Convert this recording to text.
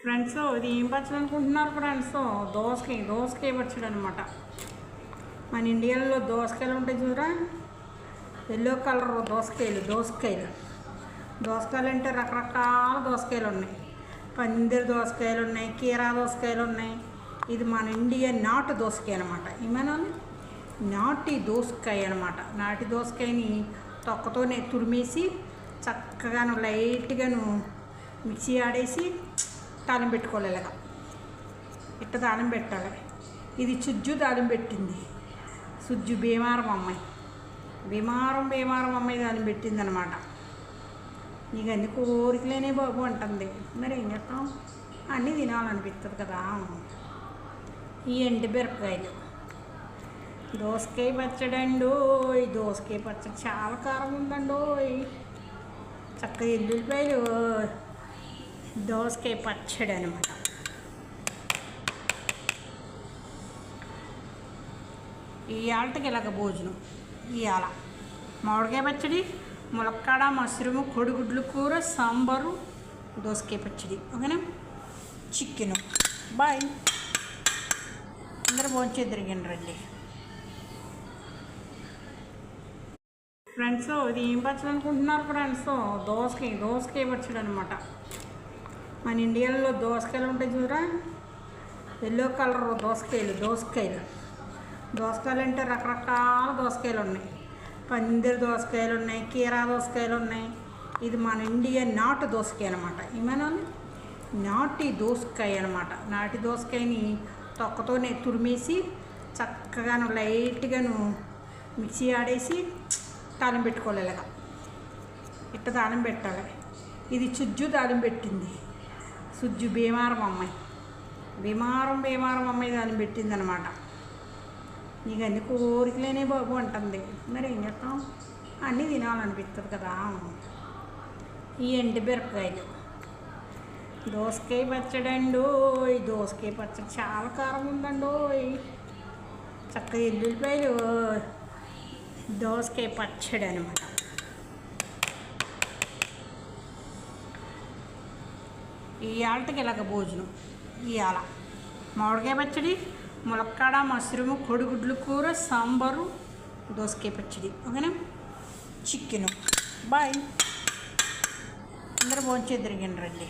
Friends ఇది ఏం పచ్చడి అనుకుంటున్నారు ఫ్రెండ్స్? దోసకాయ పచ్చడి అనమాట. మన ఇండియాలో దోసకాయలు ఉంటాయి చూడరా, ఎల్లో కలర్ దోసకాయలు అంటే రకరకాల దోసకాయలు ఉన్నాయి. పందిరి దోసకాయలు ఉన్నాయి, కీరా దోసకాయలు ఉన్నాయి. ఇది మన ఇండియా నాటు దోసకాయ అనమాట. ఏమైనా నాటి దోసకాయ అనమాట. నాటి దోసకాయని తొక్కతోనే తురిమేసి చక్కగాను లైట్గాను మిక్సీ ఆడేసి తాళం పెట్టుకోవాలి. ఇట్ట తాళం పెట్టాలి. ఇది చుజ్జు తాళం పెట్టింది. సుజ్జు భీమారం అమ్మాయి తాళం పెట్టింది అనమాట. నీకు అన్ని కోరికలేనే బాబు అంటుంది. మరి ఏం చేస్తాం, అన్నీ తినాలనిపిస్తుంది కదా. ఈ ఎండు మిరపకాయలు దోసకాయ పచ్చడి అండి. ఈ దోసకాయ పచ్చడి చాలా కారం ఉందండి. చక్కగా ఎల్లుల్లిపాయలు దోసకాయ పచ్చడి అనమాట. ఈ ఆటకి ఇలాగ భోజనం ఇవాళ మామిడికాయ పచ్చడి, ములక్కాడ, మష్రూము, కోడిగుడ్లు కూర, సాంబారు, దోసకాయ పచ్చడి, ఓకేనా, చికెను. బాయ్. అందరూ భోంచేద్దరికండి రండి ఫ్రెండ్స్. ఇది ఏం పచ్చడి అనుకుంటున్నారు ఫ్రెండ్స్? దోసకాయ పచ్చడి అనమాట. మన ఇండియాలో దోసకాయలు ఉంటాయి చూడరా, ఎల్లో కలర్ దోసకాయలు అంటే రకరకాల దోసకాయలు ఉన్నాయి. పందిరి దోసకాయలు ఉన్నాయి, కీరా దోసకాయలు ఉన్నాయి. ఇది మన ఇండియా నాటు దోసకాయ అనమాట. ఏమైనా నాటి దోసకాయ అనమాట. నాటి దోసకాయని తొక్కతోనే తురిమేసి చక్కగాను లైట్గాను మిక్సీ ఆడేసి తాళం పెట్టుకోవాలి. ఇట్ట తాళం పెట్టాలి. ఇది చుజ్జు తాళం పెట్టింది. సుజ్జు భీమారం అమ్మాయి తాళం పెట్టింది అనమాట. నీకు అన్ని కోరికలేనే బాబు అంటుంది. మరి ఏం చేస్తాం, అన్నీ తినాలనిపిస్తుంది కదా. ఈ ఎండు మిరపకాయలు దోసకాయ పచ్చడి అండి. ఈ దోసకాయ పచ్చడి చాలా కారం ఉందండి. చక్కగా ఎల్లుల్లిపాయలు దోసకాయ పచ్చడి అనమాట. ఈ ఆటకి ఇలాగ భోజనం ఇవాళ మామిడికాయ పచ్చడి, ములక్కాడ, మష్రూము, కోడిగుడ్లు కూర, సాంబారు, దోసకాయ పచ్చడి, ఓకేనా, చికెను. బాయ్. అందరూ భోంచేద్దరికండి రండి.